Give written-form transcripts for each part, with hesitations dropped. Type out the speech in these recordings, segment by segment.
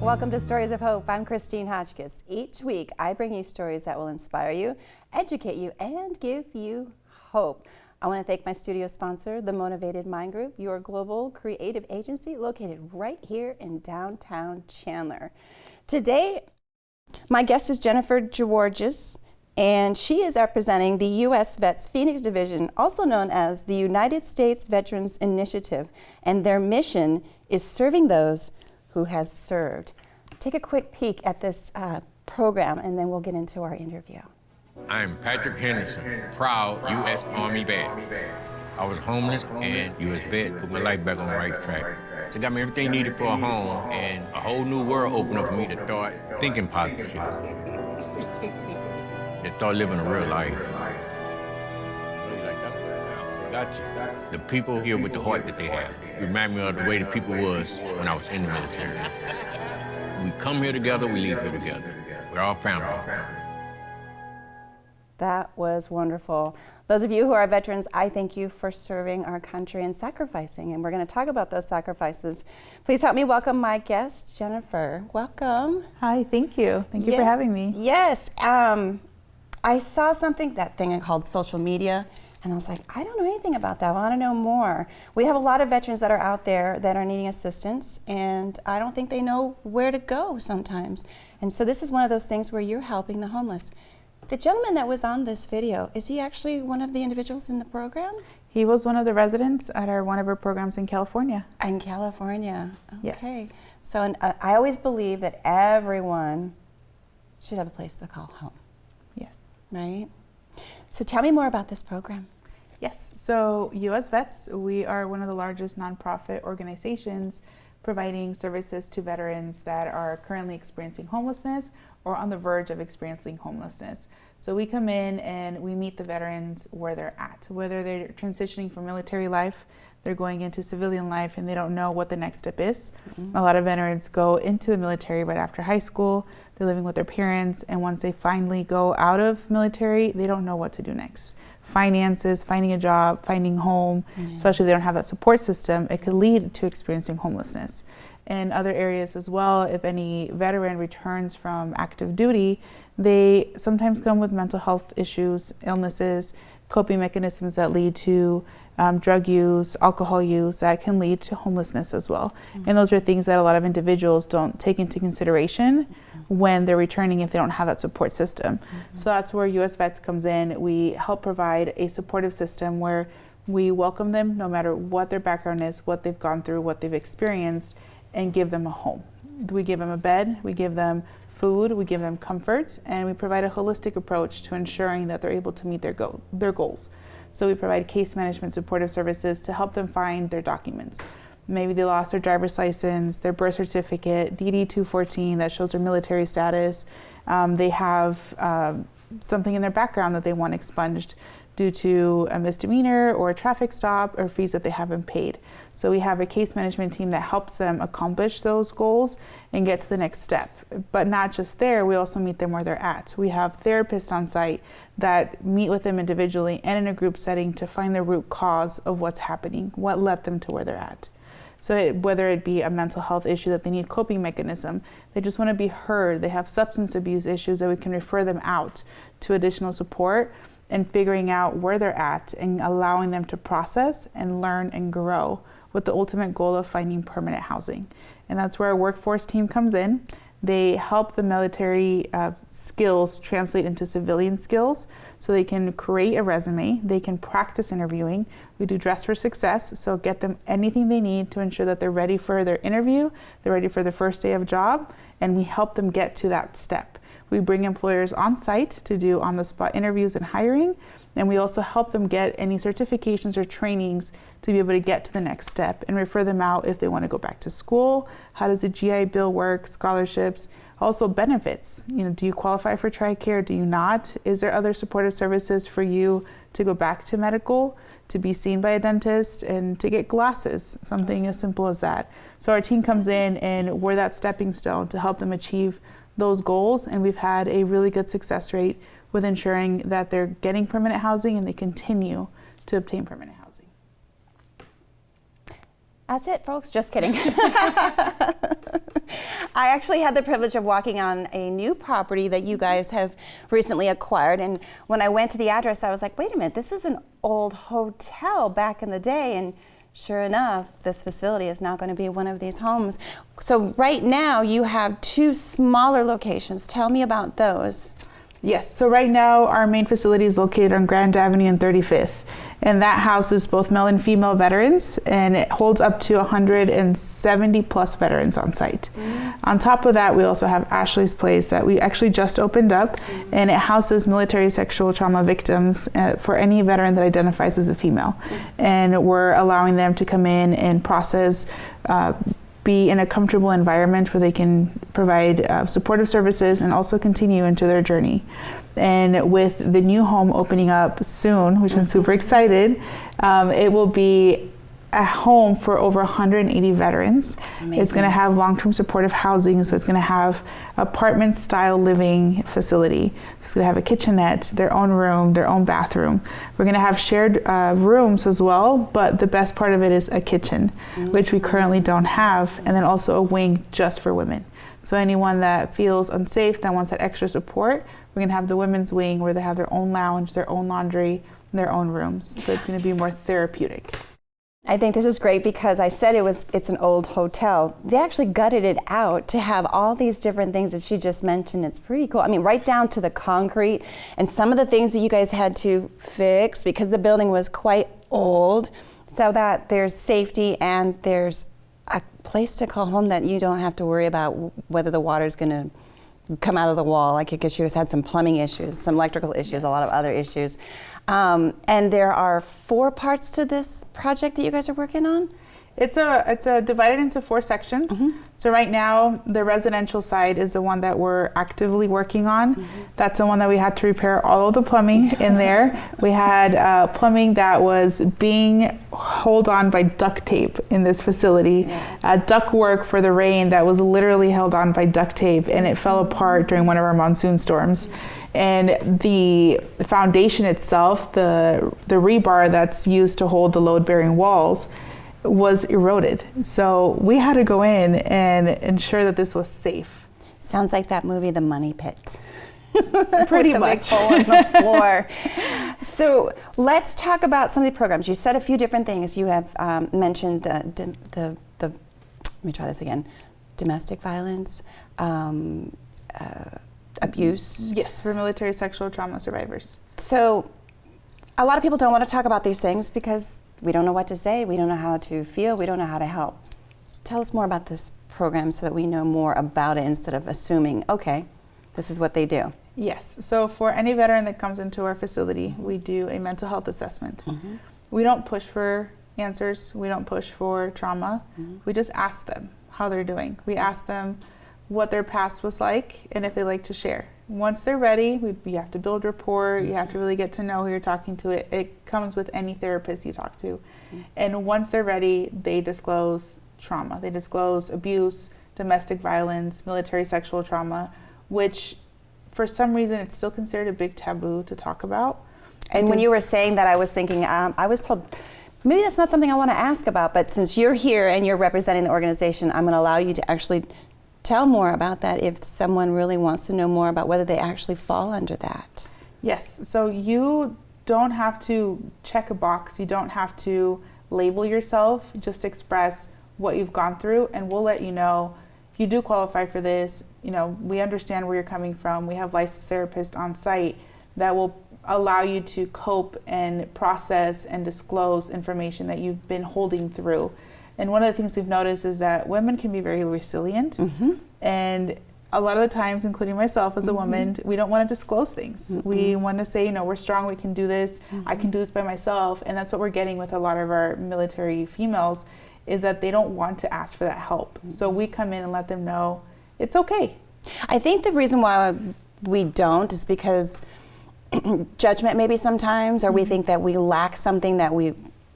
Welcome to Stories of Hope. I'm Christine Hotchkiss. Each week, I bring you stories that will inspire you, educate you, and give you hope. I want to thank my studio sponsor, the Motivated Mind Group, your global creative agency located right here in downtown Chandler. Today, my guest is Jennifer Z Gewarges, and she is representing the U.S. Vets Phoenix Division, also known as the United States Veterans Initiative, and their mission is serving those who have served. Take a quick peek at this program, and then we'll get into our interview. I'm Patrick Henderson, proud U.S. Army vet. I was homeless, and U.S. vet put my life back on the right track. They got me everything needed for a home, and a whole new world opened up for me to start thinking positive. To start living a real life. Got you. The people here with the heart that they have remind me of the way the people was when I was in the military. We come here together, we leave here together. We're all family. That was wonderful. Those of you who are veterans, I thank you for serving our country and sacrificing, and we're going to talk about those sacrifices. Please help me welcome my guest, Jennifer. Welcome. Hi, thank you. Thank you for having me. Yes. I saw that thing called social media, and I was like, I don't know anything about that. I want to know more. We have a lot of veterans that are out there that are needing assistance, and I don't think they know where to go sometimes. And so this is one of those things where you're helping the homeless. The gentleman that was on this video, is he actually one of the individuals in the program? He was one of the residents at one of our programs in California. In California, okay. Yes. So I always believe that everyone should have a place to call home. Yes. Right? So tell me more about this program. Yes, so U.S. Vets, we are one of the largest nonprofit organizations providing services to veterans that are currently experiencing homelessness or on the verge of experiencing homelessness. So we come in and we meet the veterans where they're at, whether they're transitioning from military life, they're going into civilian life and they don't know what the next step is. Mm-hmm. A lot of veterans go into the military right after high school, they're living with their parents, and once they finally go out of military, they don't know what to do next. Finances, finding a job, finding home, especially if they don't have that support system, it could lead to experiencing homelessness. In other areas as well, if any veteran returns from active duty, they sometimes come with mental health issues, illnesses, coping mechanisms that lead to drug use, alcohol use, that can lead to homelessness as well. Mm-hmm. And those are things that a lot of individuals don't take into consideration when they're returning if they don't have that support system. Mm-hmm. So that's where U.S. Vets comes in. We help provide a supportive system where we welcome them no matter what their background is, what they've gone through, what they've experienced, and give them a home. We give them a bed, we give them food, we give them comfort, and we provide a holistic approach to ensuring that they're able to meet their goals. So we provide case management supportive services to help them find their documents. Maybe they lost their driver's license, their birth certificate, DD-214 that shows their military status. They have something in their background that they want expunged due to a misdemeanor or a traffic stop or fees that they haven't paid. So we have a case management team that helps them accomplish those goals and get to the next step. But not just there, we also meet them where they're at. We have therapists on site that meet with them individually and in a group setting to find the root cause of what's happening, what led them to where they're at. So whether it be a mental health issue that they need coping mechanism, they just want to be heard, they have substance abuse issues that we can refer them out to additional support, and figuring out where they're at and allowing them to process and learn and grow with the ultimate goal of finding permanent housing. And that's where our workforce team comes in. They help the military skills translate into civilian skills so they can create a resume, they can practice interviewing. We do dress for success, so get them anything they need to ensure that they're ready for their interview, they're ready for their first day of job, and we help them get to that step. We bring employers on site to do on-the-spot interviews and hiring, and we also help them get any certifications or trainings to be able to get to the next step and refer them out if they want to go back to school. How does the GI Bill work? Scholarships, also benefits. Do you qualify for TRICARE? Do you not? Is there other supportive services for you to go back to medical, to be seen by a dentist, and to get glasses? Something as simple as that. So our team comes in and we're that stepping stone to help them achieve those goals, and we've had a really good success rate with ensuring that they're getting permanent housing and they continue to obtain permanent housing. That's it, folks. Just kidding. I actually had the privilege of walking on a new property that you guys have recently acquired. And when I went to the address, I was like, wait a minute, this is an old hotel back in the day. And sure enough, this facility is now going to be one of these homes. So right now you have 2 smaller locations. Tell me about those. Yes, so right now our main facility is located on Grand Avenue and 35th. And that houses both male and female veterans, and it holds up to 170 plus veterans on site. On top of that, we also have Ashley's Place that we actually just opened up, and it houses military sexual trauma victims for any veteran that identifies as a female. And we're allowing them to come in and process, be in a comfortable environment where they can provide supportive services and also continue into their journey. And with the new home opening up soon, which I'm super excited, it will be a home for over 180 veterans. That's amazing. It's going to have long-term supportive housing, so it's going to have apartment-style living facility. So it's going to have a kitchenette, their own room, their own bathroom. We're going to have shared rooms as well, but the best part of it is a kitchen, which we currently don't have, and then also a wing just for women. So anyone that feels unsafe, that wants that extra support, we're going to have the women's wing where they have their own lounge, their own laundry, and their own rooms. So it's going to be more therapeutic. I think this is great because I said it's an old hotel. They actually gutted it out to have all these different things that she just mentioned. It's pretty cool. I mean, right down to the concrete and some of the things that you guys had to fix because the building was quite old, so that there's safety and there's a place to call home that you don't have to worry about whether the water's going to come out of the wall, like because she has had some plumbing issues, some electrical issues, a lot of other issues. And there are 4 parts to this project that you guys are working on? It's divided into 4 sections. So right now, the residential side is the one that we're actively working on. That's the one that we had to repair all of the plumbing in there. We had plumbing that was being held on by duct tape in this facility. Duct work for the rain that was literally held on by duct tape, and it fell apart during one of our monsoon storms. And the foundation itself, the rebar that's used to hold the load-bearing walls, was eroded. So we had to go in and ensure that this was safe. Sounds like that movie, The Money Pit. Pretty With the much. big hole in the floor. So let's talk about some of the programs. You said a few different things. You have mentioned the let me try this again. Domestic violence, abuse. Yes, for military sexual trauma survivors. So a lot of people don't want to talk about these things because we don't know what to say, we don't know how to feel, we don't know how to help. Tell us more about this program so that we know more about it instead of assuming, okay, this is what they do. Yes, so for any veteran that comes into our facility, we do a mental health assessment. We don't push for answers, we don't push for trauma, we just ask them how they're doing. We ask them what their past was like and if they like to share. Once they're ready, you have to build rapport, you have to really get to know who you're talking to. It comes with any therapist you talk to. And once they're ready, they disclose trauma. They disclose abuse, domestic violence, military sexual trauma, which for some reason it's still considered a big taboo to talk about. And when you were saying that, I was thinking, I was told, maybe that's not something I want to ask about, but since you're here and you're representing the organization, I'm going to allow you to actually tell more about that if someone really wants to know more about whether they actually fall under that. Yes, so you don't have to check a box, you don't have to label yourself, just express what you've gone through and we'll let you know if you do qualify for this. You know, we understand where you're coming from. We have licensed therapists on site that will allow you to cope and process and disclose information that you've been holding through. And one of the things we've noticed is that women can be very resilient. And a lot of the times, including myself as a woman, we don't want to disclose things. We want to say, you know, we're strong, we can do this, I can do this by myself. And that's what we're getting with a lot of our military females, is that they don't want to ask for that help. So we come in and let them know it's okay. I think the reason why we don't is because judgment maybe sometimes, or we think that we lack something that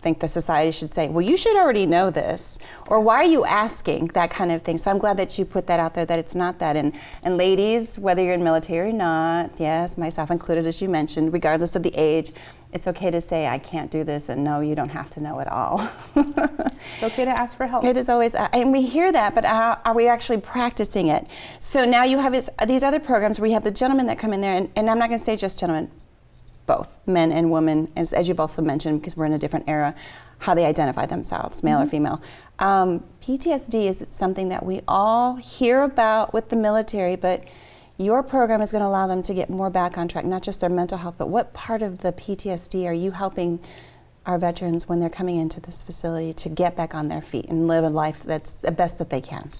think the society should say, well, you should already know this, or why are you asking, that kind of thing. So I'm glad that you put that out there, that it's not that. And ladies, whether you're in military or not, yes, myself included, as you mentioned, regardless of the age, it's okay to say, I can't do this, and no, you don't have to know it all. It's okay to ask for help. It is always, and we hear that, but are we actually practicing it? So now you have these other programs where you have the gentlemen that come in there, and I'm not going to say just gentlemen, both men and women, as you've also mentioned, because we're in a different era, how they identify themselves, male or female. PTSD is something that we all hear about with the military, but your program is going to allow them to get more back on track, not just their mental health, but what part of the PTSD are you helping our veterans when they're coming into this facility to get back on their feet and live a life that's the best that they can?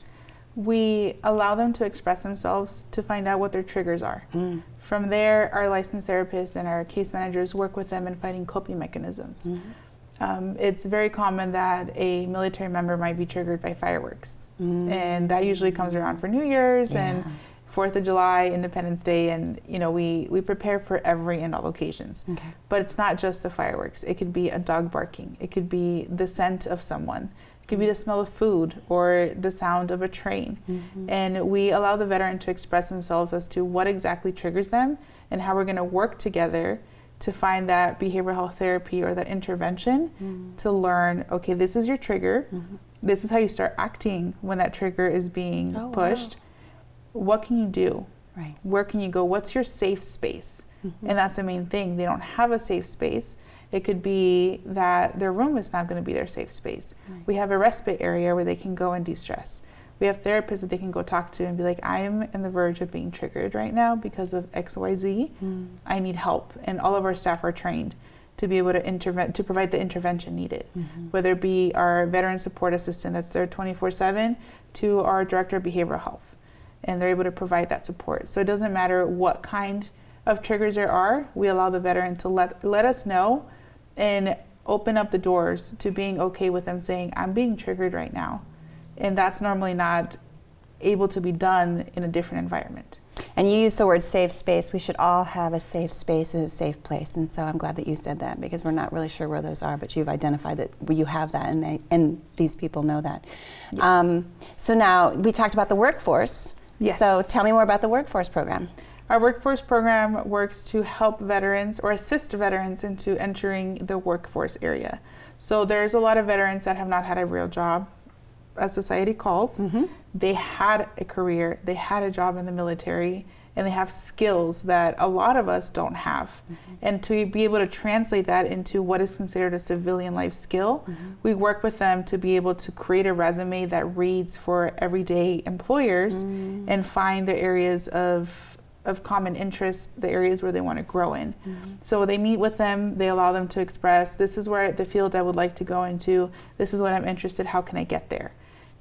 We allow them to express themselves to find out what their triggers are. From there, our licensed therapists and our case managers work with them in finding coping mechanisms. It's very common that a military member might be triggered by fireworks, and that usually comes around for New Year's and 4th of July, Independence Day, and we prepare for every and all occasions. But it's not just the fireworks. It could be a dog barking. It could be the scent of someone. It could be the smell of food or the sound of a train. And we allow the veteran to express themselves as to what exactly triggers them and how we're going to work together to find that behavioral health therapy or that intervention to learn, okay, this is your trigger. This is how you start acting when that trigger is being pushed. What can you do? Right. Where can you go? What's your safe space? And that's the main thing. They don't have a safe space. It could be that their room is not going to be their safe space. We have a respite area where they can go and de-stress. We have therapists that they can go talk to and be like, I am on the verge of being triggered right now because of XYZ. I need help. And all of our staff are trained to be able to provide the intervention needed, whether it be our veteran support assistant that's there 24/7 to our director of behavioral health. And they're able to provide that support. So it doesn't matter what kind of triggers there are, we allow the veteran to let us know and open up the doors to being okay with them saying, I'm being triggered right now. And that's normally not able to be done in a different environment. And you use the word safe space. We should all have a safe space and a safe place. And so I'm glad that you said that, because we're not really sure where those are, but you've identified that you have that, and these people know that. Yes. So now we talked about the workforce. Yes. So tell me more about the workforce program. Our workforce program works to help veterans or assist veterans into entering the workforce area. So there's a lot of veterans that have not had a real job, as society calls. They had a career, they had a job in the military, and they have skills that a lot of us don't have. And to be able to translate that into what is considered a civilian life skill, we work with them to be able to create a resume that reads for everyday employers and find the areas of common interest, the areas where they want to grow in. So they meet with them, they allow them to express, this is where the field I would like to go into, this is what I'm interested, how can I get there?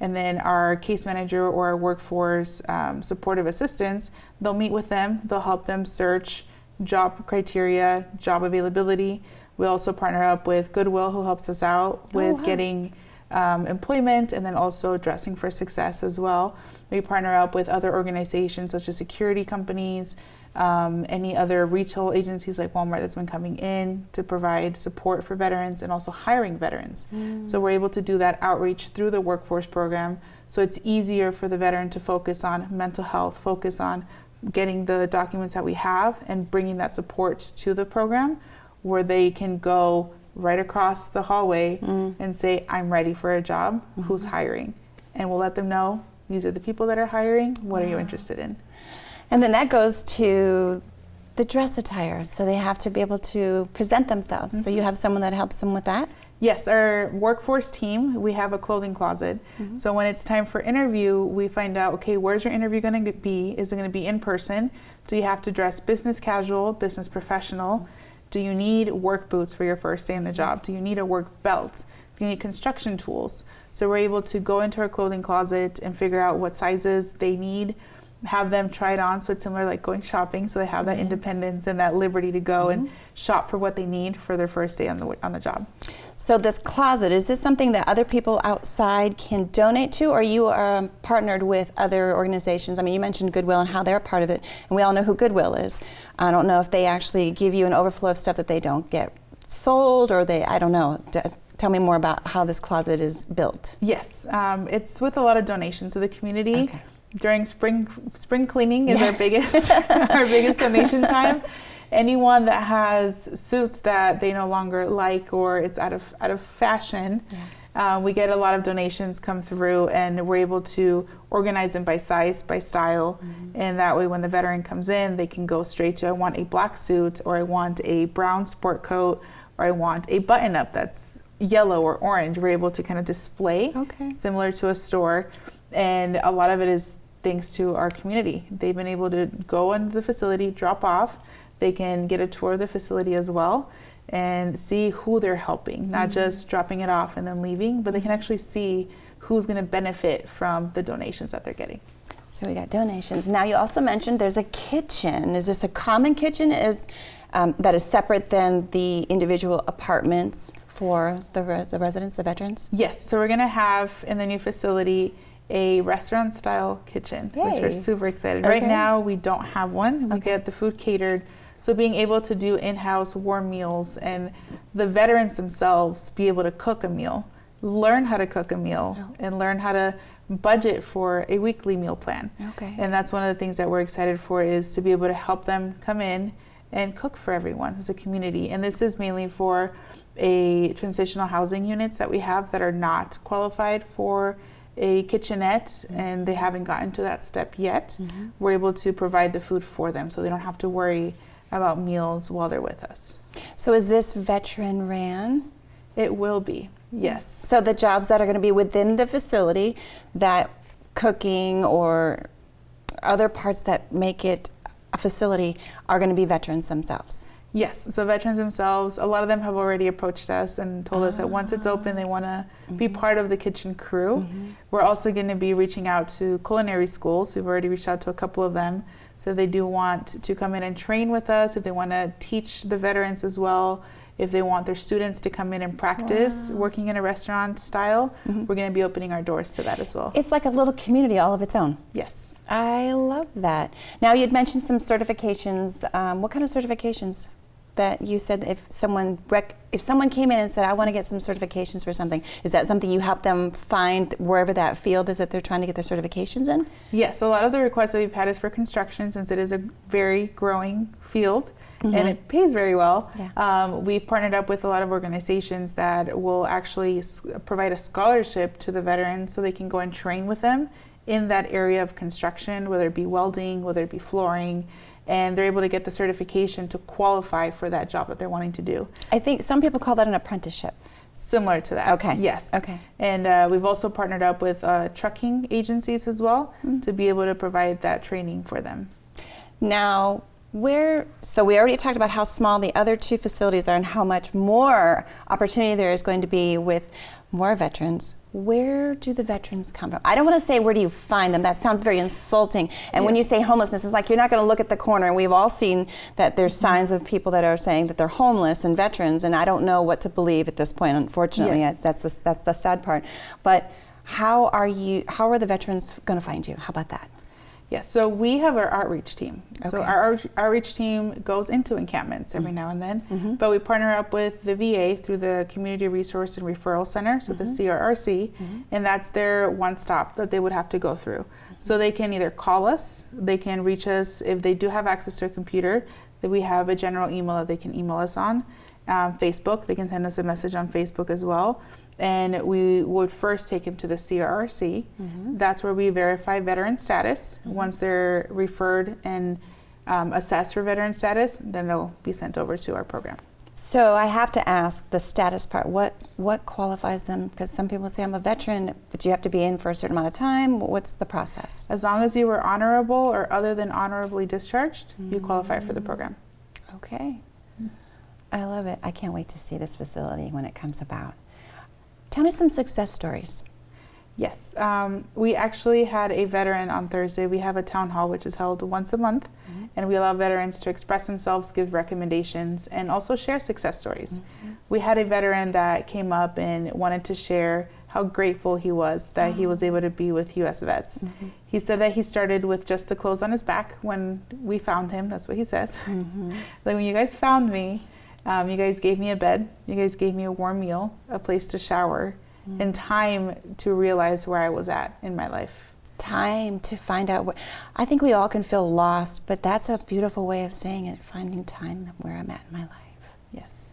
And then our case manager or our workforce supportive assistants, they'll meet with them, they'll help them search job criteria, job availability. We also partner up with Goodwill, who helps us out with getting employment, and then also dressing for success as well. We partner up with other organizations such as security companies, any other retail agencies like Walmart that's been coming in to provide support for veterans and also hiring veterans. So we're able to do that outreach through the workforce program. So it's easier for the veteran to focus on mental health, focus on getting the documents that we have and bringing that support to the program, where they can go right across the hallway and say, I'm ready for a job, who's hiring? And we'll let them know, these are the people that are hiring, what are you interested in? And then that goes to the dress attire. So they have to be able to present themselves. So you have someone that helps them with that? Yes, our workforce team, we have a clothing closet. So when it's time for interview, we find out, okay, where's your interview going to be? Is it going to be in person? Do you have to dress business casual, business professional? Do you need work boots for your first day in the job? Do you need a work belt? Do you need construction tools? So we're able to go into our clothing closet and figure out what sizes they need, have them try it on, so it's similar like going shopping, so they have that independence and that liberty to go and shop for what they need for their first day on the job. So this closet, is this something that other people outside can donate to, or you are partnered with other organizations? I mean, you mentioned Goodwill and how they're part of it, and we all know who Goodwill is. I don't know if they actually give you an overflow of stuff that they don't get sold, or I don't know. tell me more about how this closet is built. Yes, it's with a lot of donations of the community. Okay. During spring cleaning is our biggest our biggest donation time. Anyone that has suits that they no longer like or it's out of fashion, we get a lot of donations come through, and we're able to organize them by size, by style, and that way when the veteran comes in, they can go straight to, I want a black suit, or I want a brown sport coat, or I want a button-up that's yellow or orange. We're able to kind of display similar to a store, and a lot of it is thanks to our community. They've been able to go into the facility, drop off. They can get a tour of the facility as well and see who they're helping, not just dropping it off and then leaving, but they can actually see who's going to benefit from the donations that they're getting. So we got donations. Now you also mentioned there's a kitchen. Is this a common kitchen that is separate than the individual apartments for the residents, the veterans? Yes, so we're going to have in the new facility a restaurant-style kitchen, which we're super excited. Right now, we don't have one. We get the food catered. So being able to do in-house warm meals, and the veterans themselves be able to cook a meal, learn how to cook a meal, and learn how to budget for a weekly meal plan. And that's one of the things that we're excited for, is to be able to help them come in and cook for everyone as a community. And this is mainly for a transitional housing units that we have that are not qualified for a kitchenette, and they haven't gotten to that step yet. We're able to provide the food for them so they don't have to worry about meals while they're with us. So is this veteran ran? It will be, yes. So the jobs that are going to be within the facility, that cooking or other parts that make it a facility, are going to be veterans themselves? Yes, so veterans themselves, a lot of them have already approached us and told us that once it's open, they want to be part of the kitchen crew. We're also going to be reaching out to culinary schools. We've already reached out to a couple of them. So if they do want to come in and train with us, if they want to teach the veterans as well, if they want their students to come in and practice working in a restaurant style, we're going to be opening our doors to that as well. It's like a little community all of its own. Yes. I love that. Now, you'd mentioned some certifications. What kind of certifications? That you said if someone came in and said, I want to get some certifications for something, is that something you help them find wherever that field is that they're trying to get their certifications in? Yes, a lot of the requests that we've had is for construction, since it is a very growing field and it pays very well. We've partnered up with a lot of organizations that will actually provide a scholarship to the veterans so they can go and train with them in that area of construction, whether it be welding, whether it be flooring, and they're able to get the certification to qualify for that job that they're wanting to do. I think some people call that an apprenticeship. Similar to that. Okay. Yes. Okay. And we've also partnered up with trucking agencies as well to be able to provide that training for them. Now, so we already talked about how small the other two facilities are and how much more opportunity there is going to be with more veterans. Where do the veterans come from? I don't want to say where do you find them. That sounds very insulting. And when you say homelessness, it's like you're not going to look at the corner. We've all seen that there's signs of people that are saying that they're homeless and veterans, and I don't know what to believe at this point, unfortunately. That's the sad part. But how are the veterans going to find you? How about that? Yes, so we have our outreach team. So our outreach team goes into encampments every now and then, but we partner up with the VA through the Community Resource and Referral Center, so the CRRC, and that's their one stop that they would have to go through. So they can either call us, they can reach us if they do have access to a computer, that we have a general email that they can email us on. Facebook, they can send us a message on Facebook as well. And we would first take them to the CRRC. That's where we verify veteran status. Once they're referred and assessed for veteran status, then they'll be sent over to our program. So I have to ask the status part. What qualifies them? Because some people say I'm a veteran, but you have to be in for a certain amount of time. What's the process? As long as you were honorable or other than honorably discharged, you qualify for the program. Okay. I love it. I can't wait to see this facility when it comes about. Tell me some success stories. Yes, we actually had a veteran on Thursday. We have a town hall which is held once a month, and we allow veterans to express themselves, give recommendations, and also share success stories. We had a veteran that came up and wanted to share how grateful he was that he was able to be with US Vets. He said that he started with just the clothes on his back when we found him. That's what he says. Like, when you guys found me, You guys gave me a bed. You guys gave me a warm meal, a place to shower, and time to realize where I was at in my life. Time to find out what, I think we all can feel lost, but that's a beautiful way of saying it, finding time where I'm at in my life. Yes.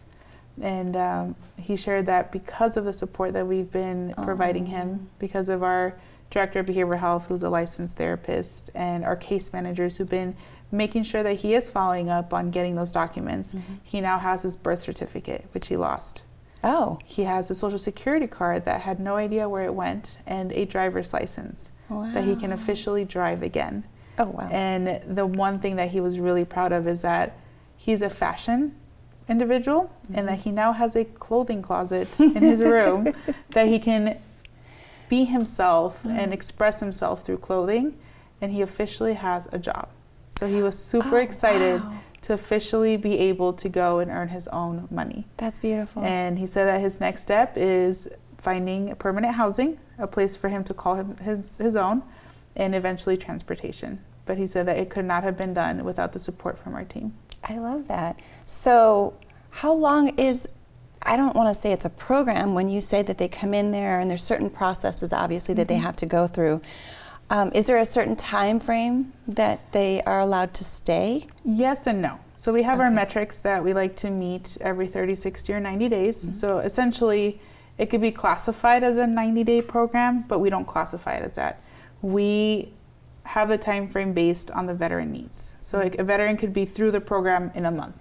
And he shared that because of the support that we've been providing him, because of our director of behavioral health, who's a licensed therapist, and our case managers who've been making sure that he is following up on getting those documents, he now has his birth certificate, which he lost. Oh. He has a social security card that had no idea where it went, and a driver's license that he can officially drive again. Oh, wow. And the one thing that he was really proud of is that he's a fashion individual, and that he now has a clothing closet in his room that he can be himself and express himself through clothing, and he officially has a job. So he was super excited to officially be able to go and earn his own money. That's beautiful. And he said that his next step is finding permanent housing, a place for him to call his own, and eventually transportation. But he said that it could not have been done without the support from our team. I love that. So how long is, I don't want to say it's a program, when you say that they come in there and there's certain processes obviously that they have to go through. Is there a certain time frame that they are allowed to stay? Yes and no. So we have our metrics that we like to meet every 30, 60, or 90 days. So essentially, it could be classified as a 90-day program, but we don't classify it as that. We have a time frame based on the veteran needs. So a veteran could be through the program in a month.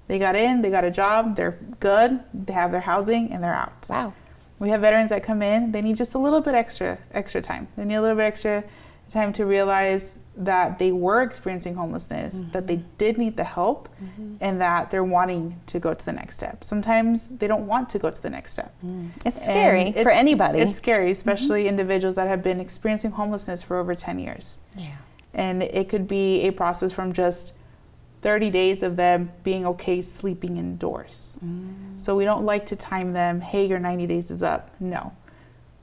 They got in, they got a job, they're good, they have their housing, and they're out. Wow. We have veterans that come in, they need just a little bit extra time. They need a little bit extra time to realize that they were experiencing homelessness, that they did need the help, and that they're wanting to go to the next step. Sometimes they don't want to go to the next step. It's scary for anybody. It's scary, especially individuals that have been experiencing homelessness for over 10 years. Yeah. And it could be a process from just 30 days of them being okay sleeping indoors. So we don't like to time them, hey, your 90 days is up. No.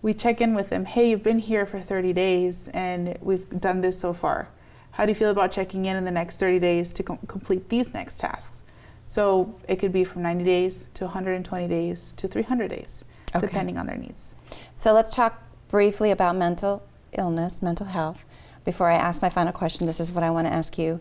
We check in with them, hey, you've been here for 30 days and we've done this so far. How do you feel about checking in the next 30 days to complete these next tasks? So it could be from 90 days to 120 days to 300 days, depending on their needs. So let's talk briefly about mental illness, mental health. Before I ask my final question, this is what I want to ask you.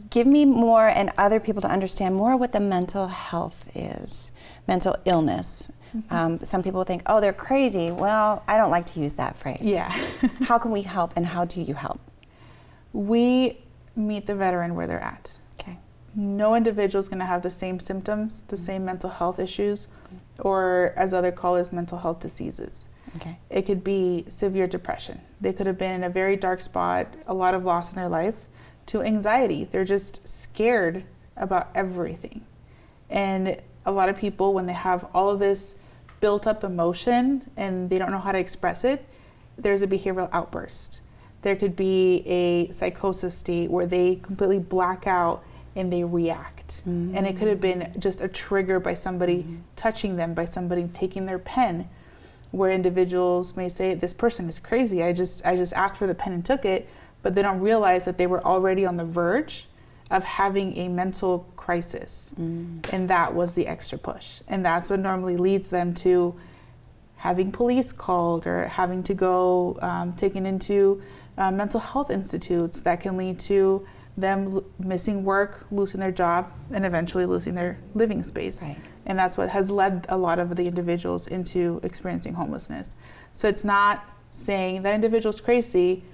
Give me more and other people to understand more what the mental health is, mental illness. Some people think, oh, they're crazy. Well, I don't like to use that phrase. Yeah. How can we help, and how do you help? We meet the veteran where they're at. Okay. No individual is going to have the same symptoms, the same mental health issues, or as others call it, mental health diseases. Okay. It could be severe depression. They could have been in a very dark spot, a lot of loss in their life, to anxiety. They're just scared about everything. And a lot of people, when they have all of this built up emotion and they don't know how to express it, there's a behavioral outburst. There could be a psychosis state where they completely black out and they react. And it could have been just a trigger by somebody touching them, by somebody taking their pen, where individuals may say, this person is crazy. I just asked for the pen and took it, but they don't realize that they were already on the verge of having a mental crisis. And that was the extra push. And that's what normally leads them to having police called or having to go taken into mental health institutes that can lead to them missing work, losing their job, and eventually losing their living space. Right. And that's what has led a lot of the individuals into experiencing homelessness. So it's not saying that individual's crazy,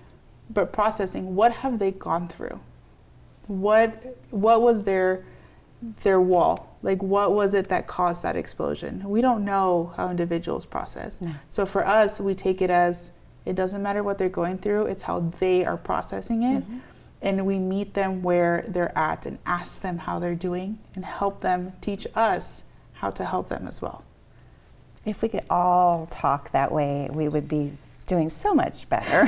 but processing what have they gone through? What was their wall? Like, what was it that caused that explosion? We don't know how individuals process. No. So for us, we take it as it doesn't matter what they're going through, it's how they are processing it. And we meet them where they're at and ask them how they're doing and help them, teach us how to help them as well. If we could all talk that way, we would be doing so much better.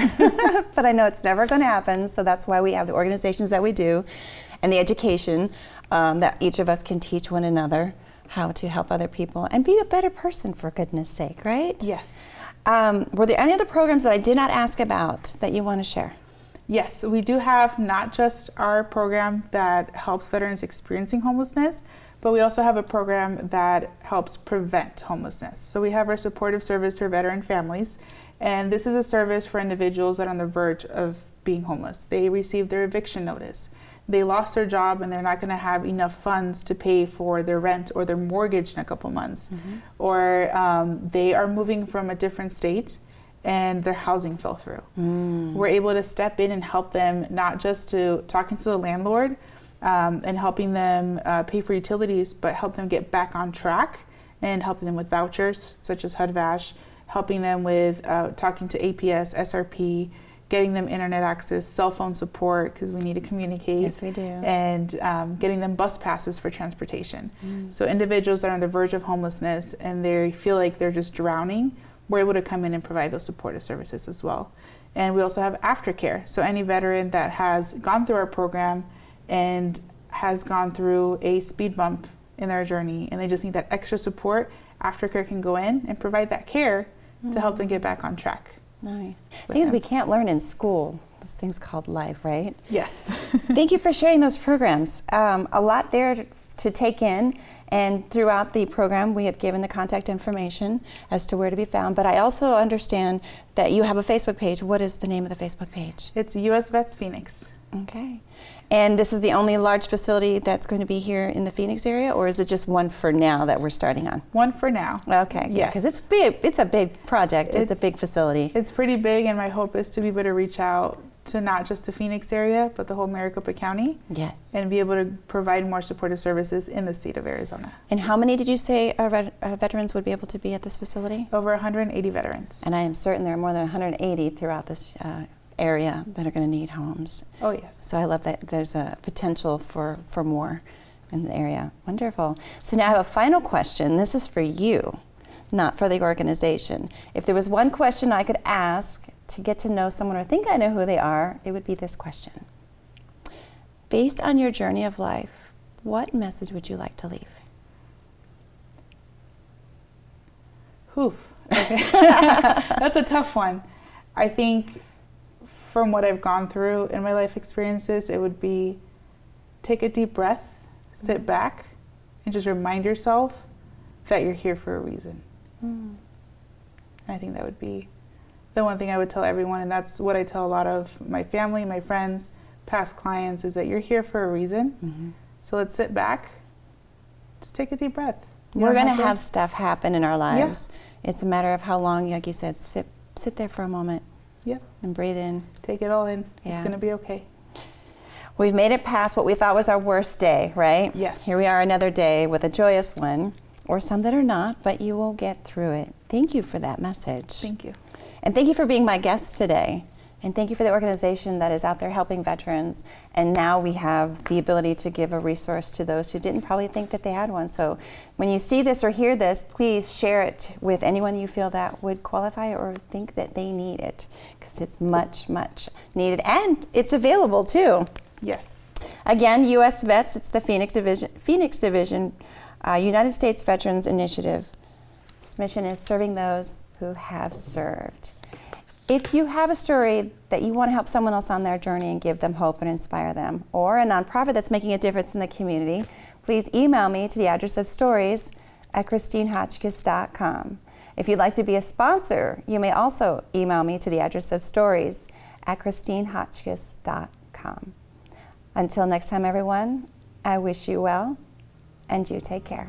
But I know it's never going to happen, so that's why we have the organizations that we do and the education that each of us can teach one another how to help other people and be a better person, for goodness sake, right? Yes. Were there any other programs that I did not ask about that you want to share? Yes, we do have not just our program that helps veterans experiencing homelessness, but we also have a program that helps prevent homelessness. So we have our supportive service for veteran families, and this is a service for individuals that are on the verge of being homeless. They received their eviction notice. They lost their job and they're not going to have enough funds to pay for their rent or their mortgage in a couple months. Or they are moving from a different state and their housing fell through. We're able to step in and help them, not just to talking to the landlord and helping them pay for utilities, but help them get back on track and helping them with vouchers such as HUD-VASH, helping them with talking to APS, SRP, getting them internet access, cell phone support, because we need to communicate. Yes, we do. And getting them bus passes for transportation. So individuals that are on the verge of homelessness and they feel like they're just drowning, we're able to come in and provide those supportive services as well. And we also have aftercare. So any veteran that has gone through our program and has gone through a speed bump in their journey and they just need that extra support, aftercare can go in and provide that care to help them get back on track. Nice. Things we can't learn in school. This thing's called life, right? Yes. Thank you for sharing those programs. A lot there to take in, and throughout the program we have given the contact information as to where to be found, but I also understand that you have a Facebook page. What is the name of the Facebook page? It's US Vets Phoenix. Okay. And this is the only large facility that's going to be here in the Phoenix area, or is it just one for now that we're starting on? One for now. Okay. Yes. Because it's big. It's a big project. It's a big facility. It's pretty big, and my hope is to be able to reach out to not just the Phoenix area, but the whole Maricopa County. Yes. And be able to provide more supportive services in the state of Arizona. And how many did you say veterans would be able to be at this facility? Over 180 veterans. And I am certain there are more than 180 throughout this area that are going to need homes. Oh, yes. So I love that there's a potential for more in the area. Wonderful. So now I have a final question. This is for you, not for the organization. If there was one question I could ask to get to know someone or think I know who they are, it would be this question. Based on your journey of life, what message would you like to leave? Whew. Okay. That's a tough one. I think from what I've gone through in my life experiences, it would be take a deep breath, sit back, and just remind yourself that you're here for a reason. I think that would be the one thing I would tell everyone, and that's what I tell a lot of my family, my friends, past clients, is that you're here for a reason. So let's sit back, just take a deep breath. We're going to have stuff happen in our lives. Yeah. It's a matter of how long, like you said, sit there for a moment. Yep. And breathe in. Take it all in. Yeah. It's going to be okay. We've made it past what we thought was our worst day, right? Yes. Here we are another day with a joyous one, or some that are not, but you will get through it. Thank you for that message. Thank you. And thank you for being my guest today. And thank you for the organization that is out there helping veterans. And now we have the ability to give a resource to those who didn't probably think that they had one. So when you see this or hear this, please share it with anyone you feel that would qualify or think that they need it, because it's much, much needed. And it's available too. Yes. Again, US Vets, it's the Phoenix Division, United States Veterans Initiative. Mission is serving those who have served. If you have a story that you want to help someone else on their journey and give them hope and inspire them, or a nonprofit that's making a difference in the community, please email me to the address of stories@ChristineHotchkiss.com. If you'd like to be a sponsor, you may also email me to the address of stories@ChristineHotchkiss.com. Until next time, everyone, I wish you well, and you take care.